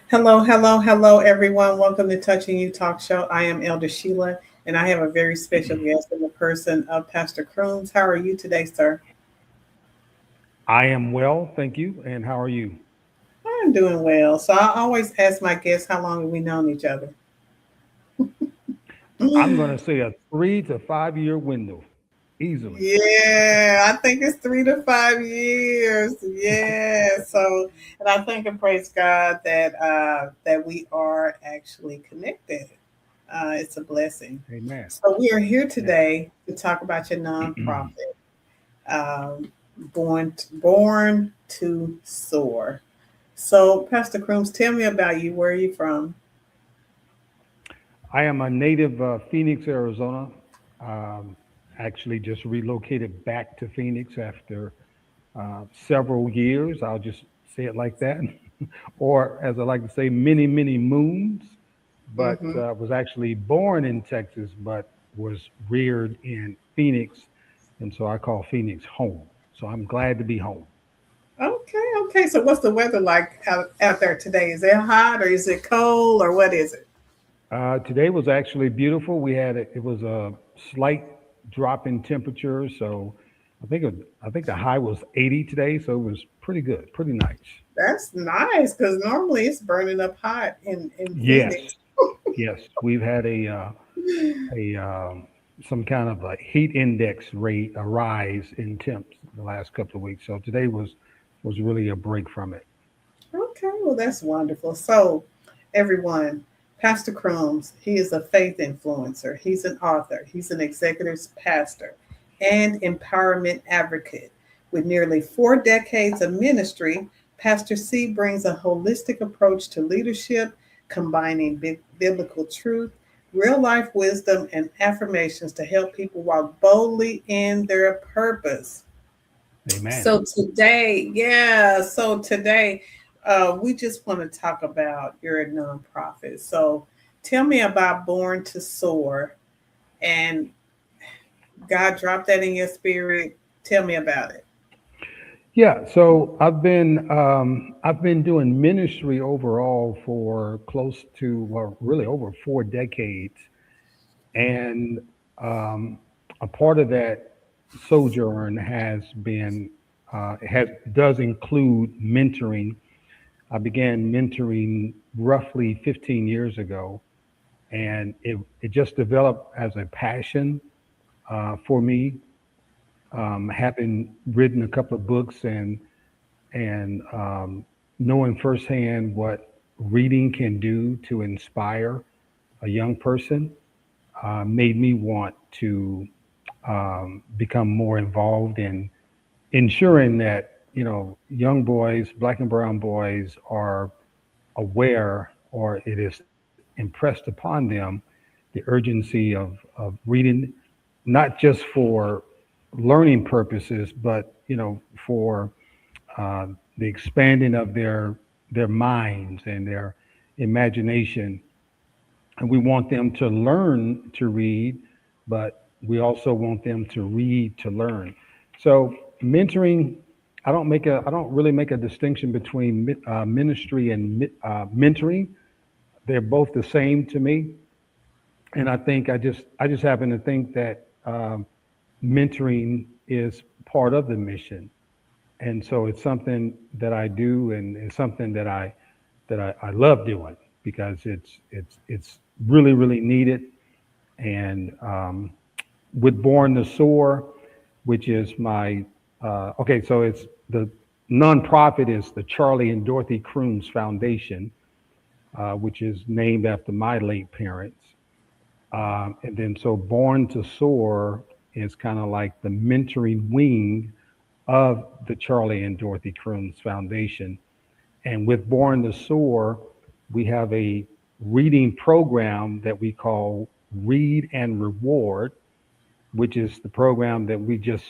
Hello, hello, hello, everyone. Welcome to Touching You Talk Show. I am Elder Sheila, and I have a very special guest in the person of Pastor Croomes. How are you today, sir? I am well, thank you. And how are you? I'm doing well. So I always ask my guests how long have we known each other. I'm going to say a 3 to 5 year window, easily. Yeah, I think it's 3 to 5 years. Yeah. So, and I thank and praise God that we are actually connected. It's a blessing. Amen. So we are here Yeah. today to talk about your nonprofit, um, born to soar. So, Pastor Crooms, tell me about you. Where are you from? I am a native of Phoenix, Arizona. Um, Actually, just relocated back to Phoenix after several years. I'll just say it like that. Or, as I like to say, many, many moons. But Hmm. was actually born in Texas, but was reared in Phoenix. And so I call Phoenix home. So I'm glad to be home. Okay, okay. So, what's the weather like out there today? Is it hot or is it cold or what is it? Today was actually beautiful. It was a slight drop in temperature, so I think the high was 80 today, so it was pretty good, pretty nice. That's nice because normally it's burning up hot in Yes, Phoenix. yes, we've had a some kind of a heat index rate, a rise in temps the last couple of weeks. So today was really a break from it. Okay, well, that's wonderful. So, everyone, Pastor Crooms, he is a faith influencer, he's an author, he's an executive pastor, and empowerment advocate. With nearly 4 decades of ministry, Pastor C brings a holistic approach to leadership, combining biblical truth, real life wisdom, and affirmations to help people walk boldly in their purpose. Amen. So today, we just want to talk about your nonprofit. So tell me about Born to Soar, and God dropped that in your spirit. Tell me about it. Yeah, so I've been doing ministry overall for close to, well, really over 4 decades, and um, a part of that sojourn has been has does include mentoring. I began mentoring roughly 15 years ago, and it just developed as a passion for me. Having written a couple of books and knowing firsthand what reading can do to inspire a young person made me want to become more involved in ensuring that young boys, black and brown boys, are aware, or it is impressed upon them, the urgency of reading, not just for learning purposes, but for the expanding of their minds and their imagination. And we want them to learn to read, but we also want them to read to learn. So mentoring, I don't really make a distinction between ministry and mentoring. They're both the same to me, and I just happen to think that mentoring is part of the mission, and so it's something that I do, and it's something I love doing because it's really really needed. And with Born to Soar, which is my okay, so it's the nonprofit is the Charlie and Dorothy Croomes Foundation, which is named after my late parents. And then so Born to Soar is kind of like the mentoring wing of the Charlie and Dorothy Croomes Foundation. And with Born to Soar, we have a reading program that we call Read and Reward, which is the program that we just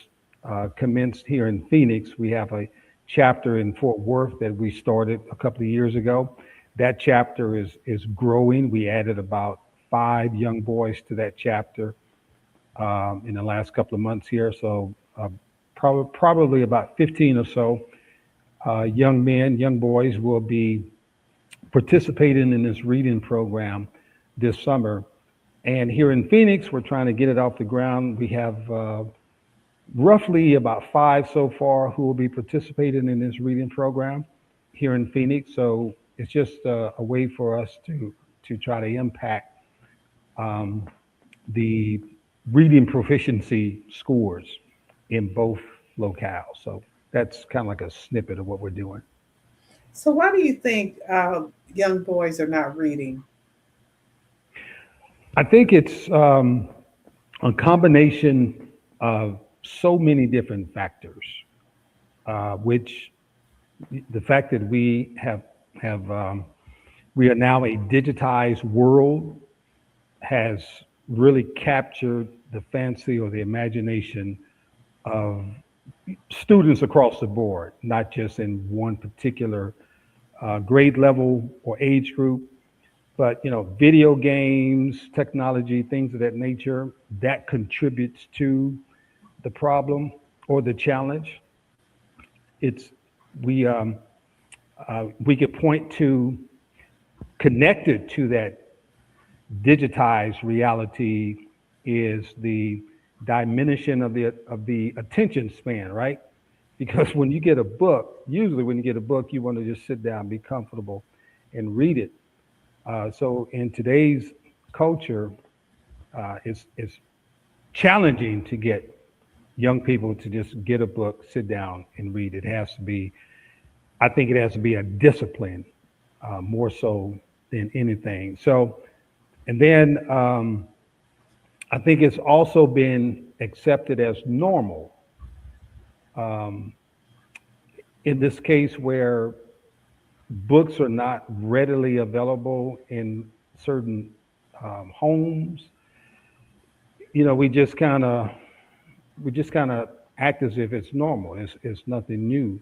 commenced here in Phoenix. We have a chapter in Fort Worth that we started a couple of years ago. That chapter is growing. We added about 5 young boys to that chapter in the last couple of months here. So probably about 15 or so young men, young boys will be participating in this reading program this summer. And here in Phoenix, we're trying to get it off the ground. We have roughly about five so far who will be participating in this reading program here in Phoenix. So it's just a way for us to try to impact um, the reading proficiency scores in both locales. So that's kind of like a snippet of what we're doing. So, why do you think young boys are not reading? I think it's a combination of so many different factors, which the fact that we have we are now a digitized world has really captured the fancy or the imagination of students across the board, not just in one particular grade level or age group, but video games, technology, things of that nature, that contributes to the problem or the challenge. It's we could point to, connected to that digitized reality, is the diminishing of the attention span, right? Because when you get a book, usually when you get a book, you want to just sit down, be comfortable, and read it. So in today's culture, it's challenging to get young people to just get a book, sit down, and read. It has to be, I think it has to be a discipline more so than anything. So, and then I think it's also been accepted as normal um, in this case where books are not readily available in certain homes. We just kind of act as if it's normal. It's nothing new.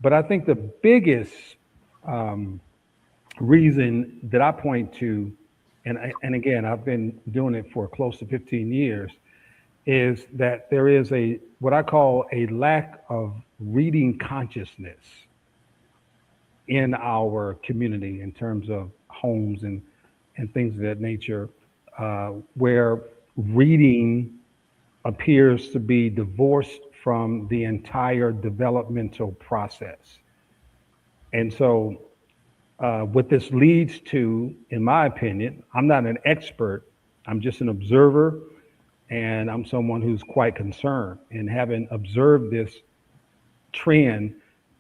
But I think the biggest um, reason that I point to, and again, I've been doing it for close to 15 years, is that there is a what I call a lack of reading consciousness in our community in terms of homes and things of that nature, where reading appears to be divorced from the entire developmental process. And so, what this leads to, in my opinion, I'm not an expert, I'm just an observer, and I'm someone who's quite concerned. And having observed this trend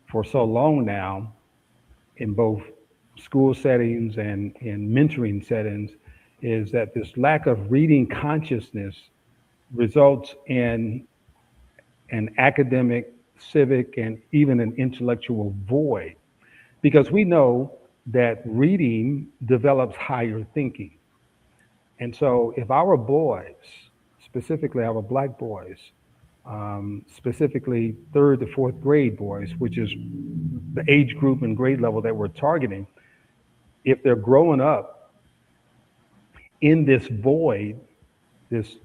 for so long now in both school settings and in mentoring settings, is that this lack of reading consciousness results in an academic, civic, and even an intellectual void. Because we know that reading develops higher thinking. And so if our boys, specifically our black boys, specifically third to fourth grade boys, which is the age group and grade level that we're targeting, if they're growing up in this void, this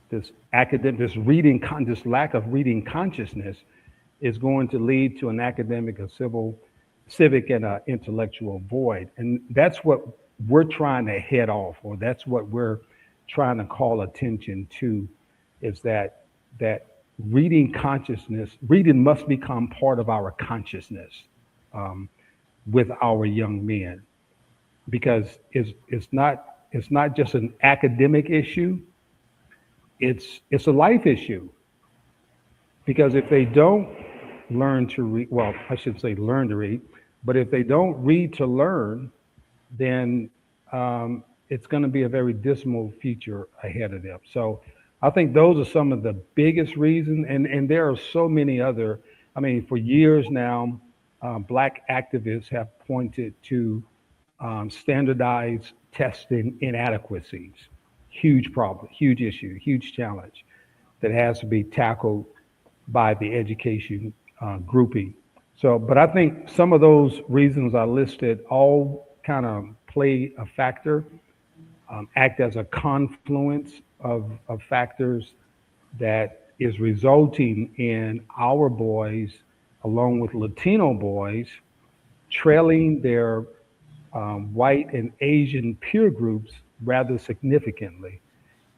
this academic, this lack of reading consciousness is going to lead to an academic, a civil, civic, and an intellectual void. And that's what we're trying to head off, or that's what we're trying to call attention to, is that reading consciousness, reading must become part of our consciousness um, with our young men, because it's not just an academic issue, it's a life issue. Because if they don't learn to read, well, I should say learn to read, but if they don't read to learn, then it's going to be a very dismal future ahead of them. So I think those are some of the biggest reasons, and there are so many other. I mean, for years now, Black activists have pointed to standardized testing inadequacies. Huge problem, huge issue, huge challenge that has to be tackled by the education grouping. So, but I think some of those reasons I listed all kind of play a factor, act as a confluence of factors that is resulting in our boys, along with Latino boys, trailing their white and Asian peer groups rather significantly.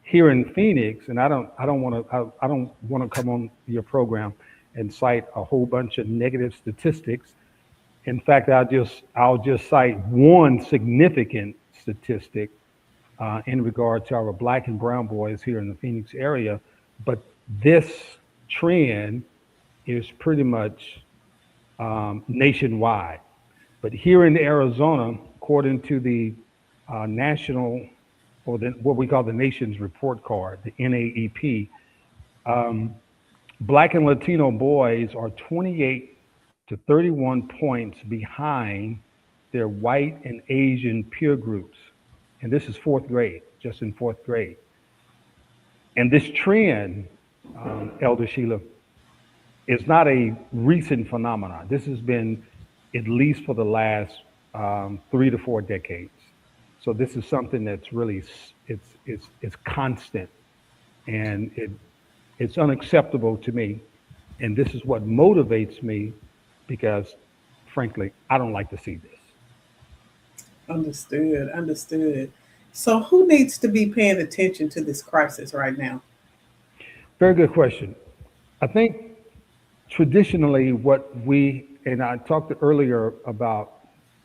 Here in Phoenix, and I don't want to come on your program and cite a whole bunch of negative statistics. In fact, I'll just cite one significant statistic in regard to our black and brown boys here in the Phoenix area. But this trend is pretty much nationwide. But here in Arizona, according to the national, or what we call the nation's report card, the NAEP, um, black and Latino boys are 28 to 31 points behind their white and Asian peer groups. And this is fourth grade, just in fourth grade. And this trend, Elder Sheila, is not a recent phenomenon. This has been at least for the last 3 to 4 decades. So this is something that's really it's constant, and it's unacceptable to me. And this is what motivates me because, frankly, I don't like to see this. Understood. Understood. So, who needs to be paying attention to this crisis right now? Very good question. I think traditionally what we, and I talked earlier about,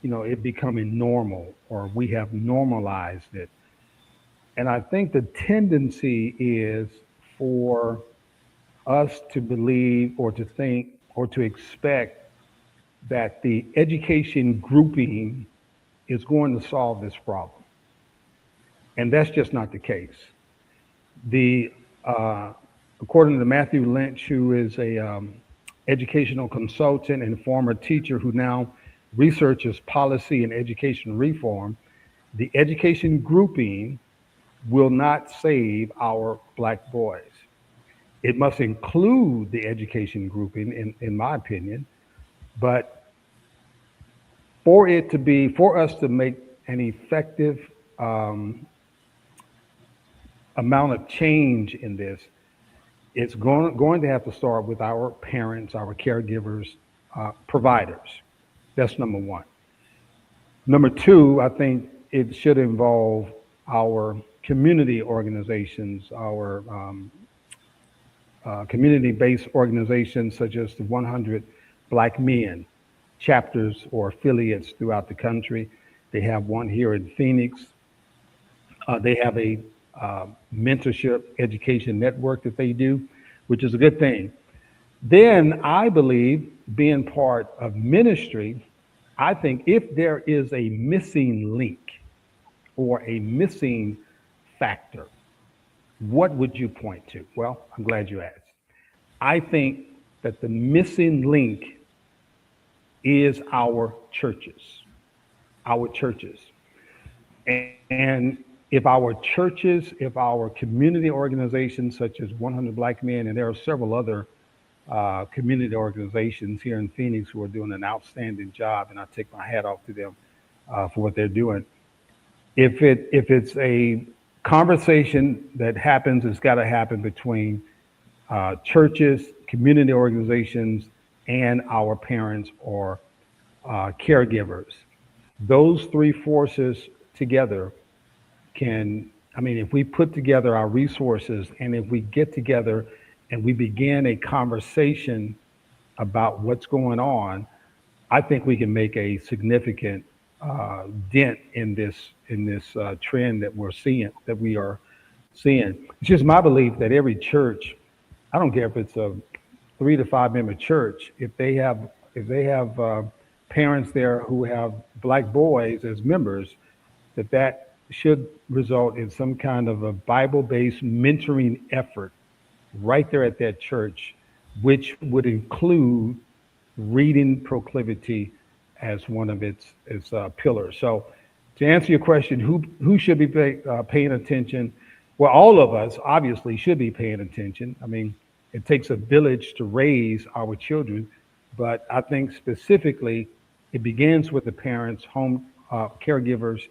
it becoming normal, or we have normalized it. And I think the tendency is for us to believe or to think or to expect that the education grouping is going to solve this problem. And that's just not the case. The According to Matthew Lynch, who is a educational consultant and former teacher who now researches policy and education reform, the education grouping will not save our black boys. It must include the education grouping, in my opinion, but for us to make an effective amount of change in this, it's going to have to start with our parents, our caregivers, providers. That's number one. Number two, I think it should involve our community organizations, our community-based organizations such as the 100 Black Men chapters or affiliates throughout the country. They have one here in Phoenix. They have a mentorship education network that they do, which is a good thing. Then I believe, being part of ministry, I think if there is a missing link or a missing factor, what would you point to? Well, I'm glad you asked. I think that the missing link is our churches. Our churches. And if our community organizations such as 100 Black Men, and there are several other community organizations here in Phoenix who are doing an outstanding job, and I take my hat off to them for what they're doing. If it's a conversation that happens, it's got to happen between churches, community organizations, and our parents or caregivers. Those three forces together I mean, if we put together our resources and if we get together and we begin a conversation about what's going on, I think we can make a significant dent in this trend that we are seeing. It's just my belief that every church, I don't care if it's a 3 to 5 member church, if they have parents there who have black boys as members, that should result in some kind of a Bible-based mentoring effort right there at that church, which would include reading proclivity as one of its pillars. So, to answer your question, who should be paying attention? Well, all of us obviously should be paying attention. I mean, it takes a village to raise our children, but I think specifically it begins with the parents, home caregivers,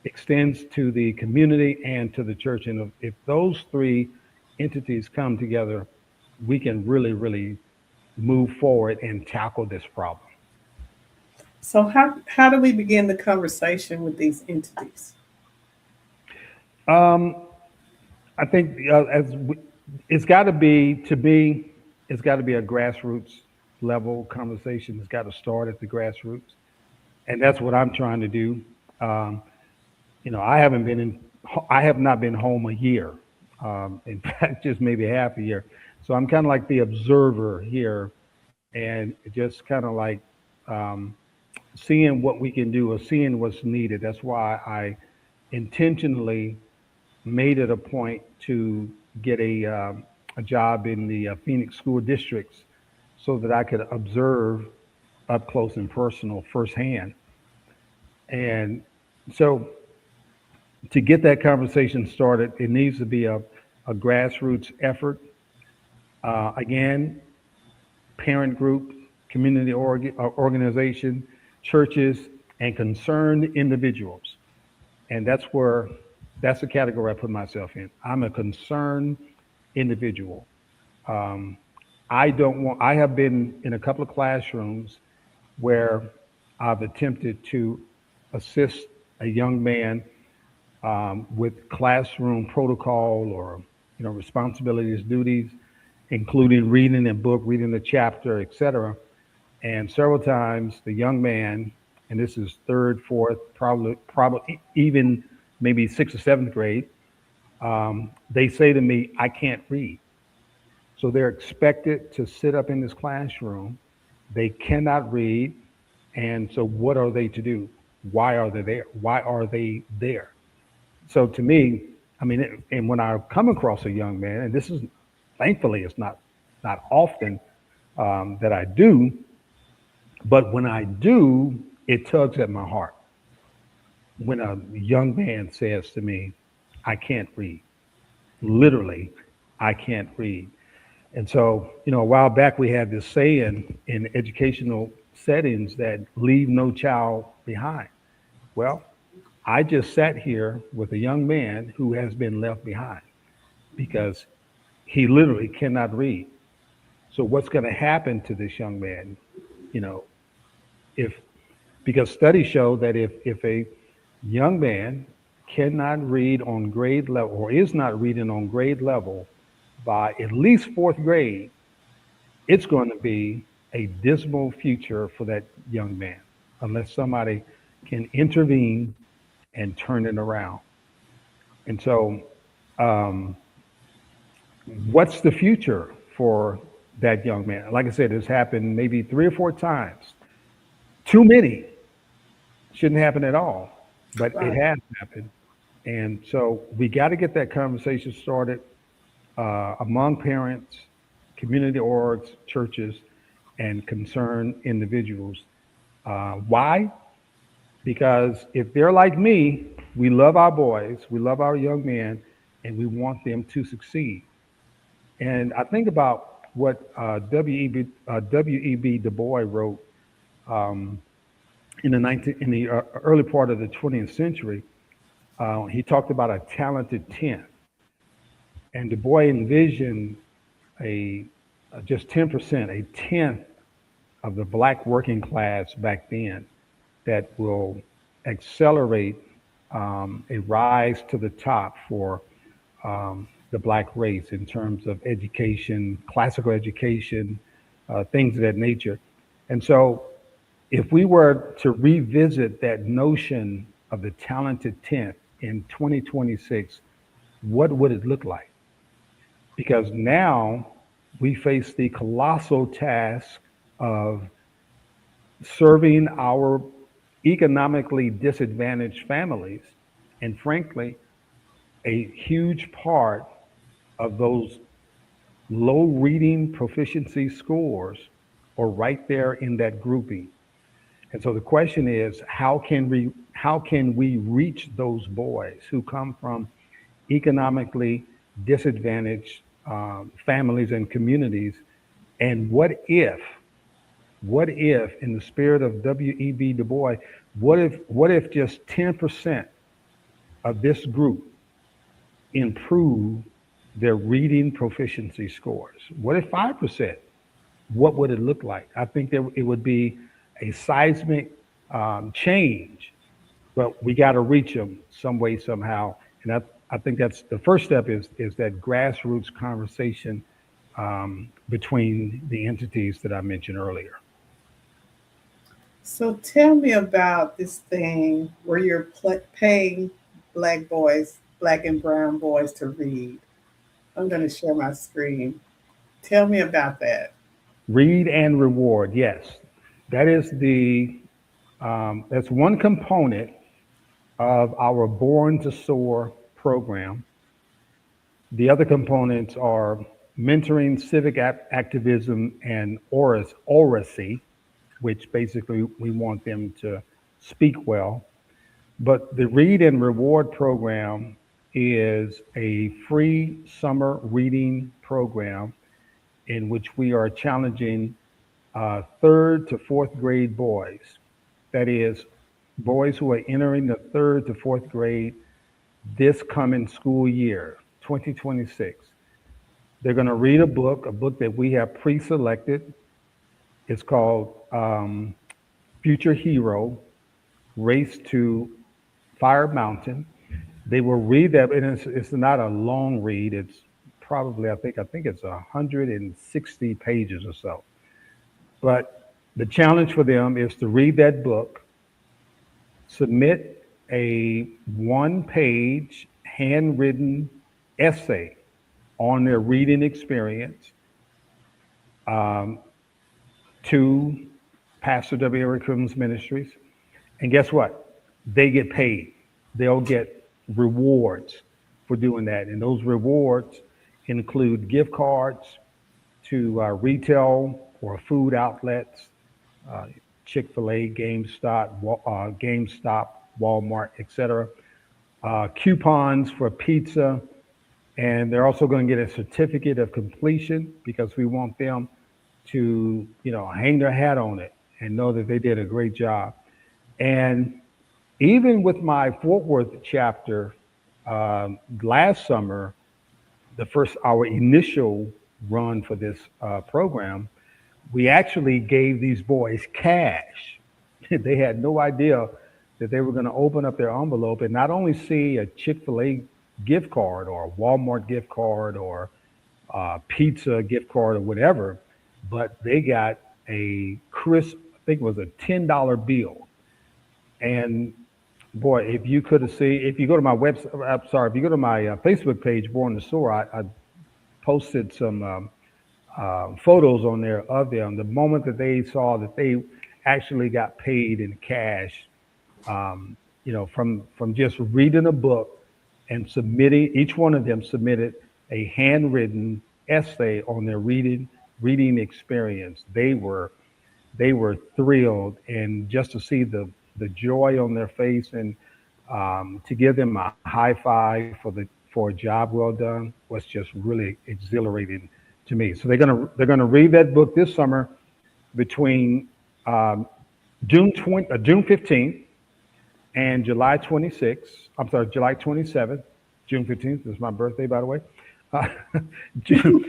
extends to the community and to the church. And if those three entities come together, we can really, really move forward and tackle this problem. So how do we begin the conversation with these entities? Um, I think it's got to be, to me, it's got to be a grassroots level conversation. It's got to start at the grassroots, and that's what I'm trying to do. Um, I haven't been in, I have not been home a year. In fact, just maybe half a year. So I'm kind of like the observer here, and just kind of like um, seeing what we can do or seeing what's needed. That's why I intentionally made it a point to get a job in the Phoenix school districts so that I could observe up close and personal firsthand. And so to get that conversation started, it needs to be a grassroots effort. Again, parent groups, community organization, churches, and concerned individuals. And that's the category I put myself in. I'm a concerned individual. Um, I have been in a couple of classrooms where I've attempted to assist a young man with classroom protocol or responsibilities, duties, including reading a book, reading a chapter, etc. And several times the young man, and this is third, fourth, probably even maybe sixth or seventh grade, they say to me, "I can't read." So they're expected to sit up in this classroom. They cannot read, and so what are they to do? Why are they there? Why are they there? So to me, I mean, and when I come across a young man, and this is thankfully it's not often that I do, but when I do, it tugs at my heart. When a young man says to me, "I can't read," literally, "I can't read." And so, a while back we had this saying in educational settings that leave no child behind. Well, I just sat here with a young man who has been left behind because he literally cannot read. So what's going to happen to this young man? You know, if because studies show that if a young man cannot read on grade level or is not reading on grade level by at least fourth grade, it's going to be a dismal future for that young man unless somebody can intervene and turn it around. And so, um, what's the future for that young man? Like I said, it's happened maybe three or four times. Too many. Shouldn't happen at all, but it Right. has happened. And so we got to get that conversation started among parents, community orgs, churches, and concerned individuals. Why? Because if they're like me, we love our boys, we love our young men, and we want them to succeed. And I think about what W.E.B. Du Bois wrote um, in the early part of the 20th century. He talked about a talented tenth, and Du Bois envisioned a just 10%, a tenth of the black working class back then that will accelerate a rise to the top for the black race in terms of education, classical education, things of that nature. And so, if we were to revisit that notion of the talented tenth in 2026, what would it look like? Because now we face the colossal task of serving our economically disadvantaged families. And frankly, a huge part of those low reading proficiency scores are right there in that grouping. And so the question is, how can we reach those boys who come from economically disadvantaged families and communities? And what if, in the spirit of W.E.B. Du Bois, what if just 10% of this group improve their reading proficiency scores? What if 5%? What would it look like? I think that it would be a seismic. change, but we got to reach them some way somehow. And I think that's the first step is that grassroots conversation between the entities that I mentioned earlier. So tell me about this thing where you're paying black boys, black and brown boys to read. I'm going to share my screen. Tell me about that. Read and reward, yes, that is that's one component of our Born to Soar program. The other components are mentoring, civic activism, and oracy, which basically we want them to speak well. But the Read and Reward program is a free summer reading program in which we are challenging third to fourth grade boys. That is, boys who are entering the third to fourth grade this coming school year, 2026. They're going to read a book that we have pre selected. It's called Future Hero Race to Fire Mountain. They will read that, and it's not a long read. It's probably I think it's 160 pages or so. But the challenge for them is to read that book, submit a one-page handwritten essay on their reading experience um, to Pastor W. Eric Croomes Ministries. And guess what? They get paid. They'll get rewards for doing that. And those rewards include gift cards to retail or food outlets, uh, Chick-fil-A, GameStop, Walmart, etc. Coupons for pizza, and they're also going to get a certificate of completion because we want them to, hang their hat on it and know that they did a great job. And even with my Fort Worth chapter last summer, the first our initial run for this program, we actually gave these boys cash. They had no idea that they were going to open up their envelope and not only see a Chick-fil-A gift card or a Walmart gift card or pizza gift card or whatever, but they got a crisp, I think it was a $10 bill. And boy, if you could have seen, if you go to my website, I'm sorry, if you go to my Facebook page, Born to Soar, I posted some photos on there of them. The moment that they saw that they actually got paid in cash, from just reading a book and submitting, each one of them submitted a handwritten essay on their reading experience. They were thrilled, and just to see the joy on their face and to give them a high five for a job well done was just really exhilarating to me. So they're gonna read that book this summer between um, June 15th and July 26th. I'm sorry, July 27th. June 15th is my birthday, by the way. Uh, June,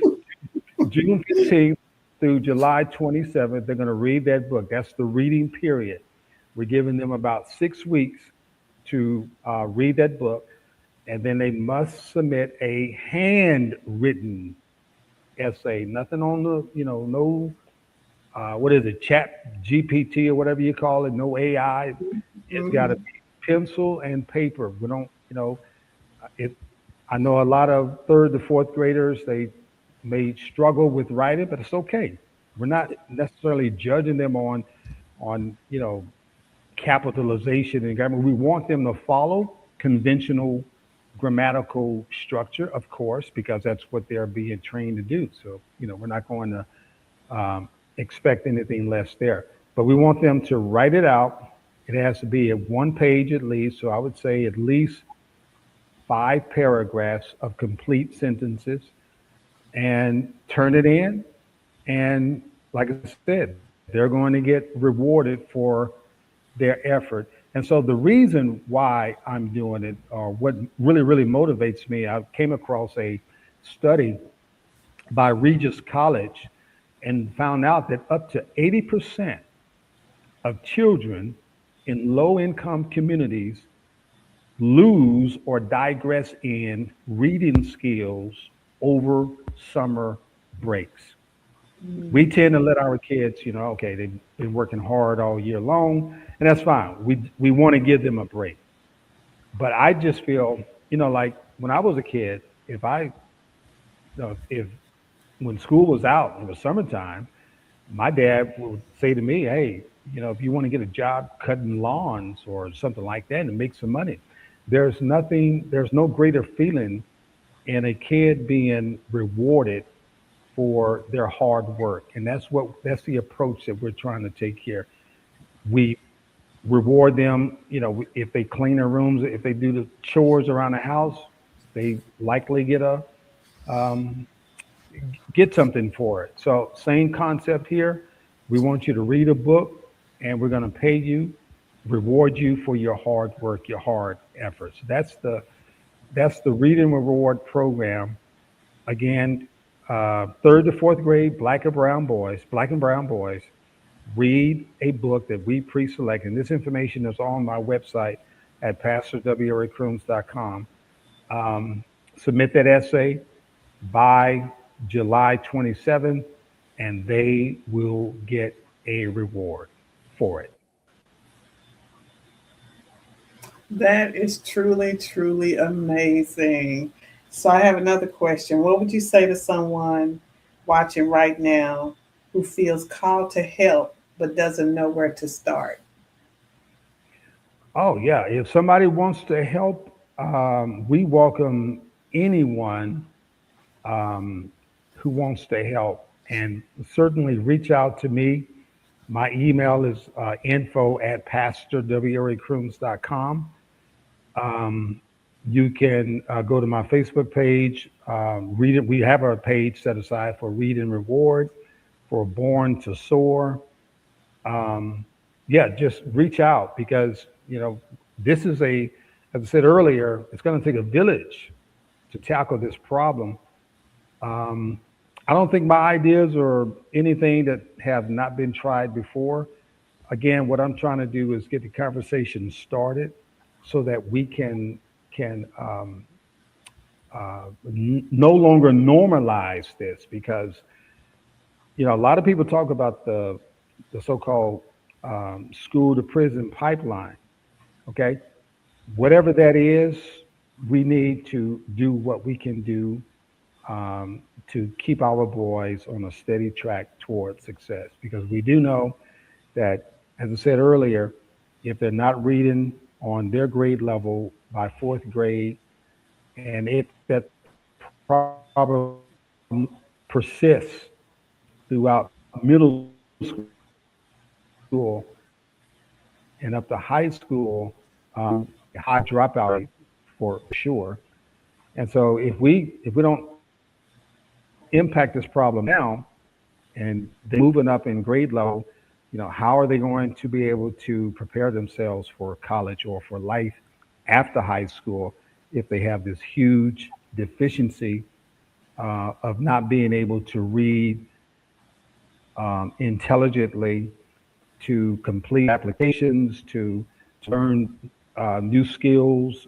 June 15th through July 27th, they're going to read that book. That's the reading period. We're giving them about 6 weeks to read that book, and then they must submit a handwritten essay. Nothing on the, no, what is it, chat GPT or whatever you call it, no AI. It's got to Mhm. be pencil and paper. We don't, it. I know a lot of third to fourth graders, they may struggle with writing, but it's okay. We're not necessarily judging them on capitalization and grammar. We want them to follow conventional grammatical structure, of course, because that's what they're being trained to do. So, we're not going to expect anything less there. But we want them to write it out. It has to be at one page at least. So I would say at least 5 paragraphs of complete sentences and turn it in. And like I said, they're going to get rewarded for their effort. And so the reason why I'm doing it, or what really, really motivates me, I came across a study by Regis College and found out that up to 80% of children in low income communities lose or digress in reading skills over summer breaks. We tend to let our kids, okay, they've been working hard all year long, and that's fine. We want to give them a break. But I just feel, like when I was a kid, if when school was out, it was summertime, my dad would say to me, "Hey, if you want to get a job cutting lawns or something like that and make some money, there's no greater feeling in a kid being rewarded for their hard work." And that's the approach that we're trying to take here. We reward them, if they clean their rooms, if they do the chores around the house, they likely um, get something for it. So same concept here. We want you to read a book, and we're going to pay you, reward you for your hard work, your hard efforts. That's the Read and Reward program. Again, third to fourth grade, black and brown boys, read a book that we pre-select, and this information is on my website at pastorwrcroomes.com. Um, Submit that essay by July 27th, and they will get a reward for it. That is truly, truly amazing. So I have another question. What would you say to someone watching right now who feels called to help but doesn't know where to start? Oh, yeah. If somebody wants to help, we welcome anyone um, who wants to help. And certainly reach out to me. My email is info at pastorwrcrooms.com. Um, you can go to my Facebook page. Read it. We have a page set aside for Read and Reward, for Born to Soar. Um, yeah, just reach out because this is as I said earlier, it's going to take a village to tackle this problem. Um, I don't think my ideas are anything that have not been tried before. Again, what I'm trying to do is get the conversation started so that we can no longer normalize this because a lot of people talk about the so-called school to prison pipeline. Okay, whatever that is, we need to do what we can do to keep our boys on a steady track toward success. Because we do know that, as I said earlier, if they're not reading on their grade level by fourth grade, and if that problem persists throughout middle school and up to high school, we have a high dropout rate for sure. And so if we don't impact this problem now, and they're moving up in grade level, how are they going to be able to prepare themselves for college or for life after high school if they have this huge deficiency of not being able to read intelligently, to complete applications, to learn new skills,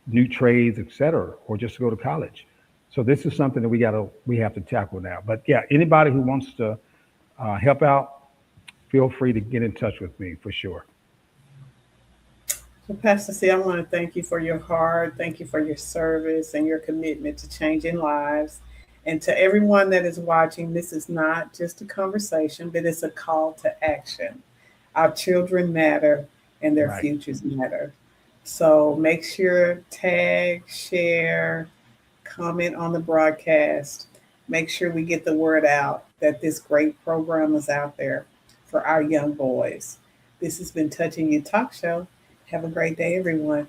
new trades, etc., or just to go to college. So this is something that we have to tackle now. But yeah, anybody who wants to help out, feel free to get in touch with me for sure. So, Pastor C, I want to thank you for your heart. Thank you for your service and your commitment to changing lives. And to everyone that is watching, this is not just a conversation, but it's a call to action. Our children matter and their Right. futures matter. So make sure tag, share, comment on the broadcast. Make sure we get the word out that this great program is out there for our young boys. This has been Touching You Talk Show. Have a great day, everyone.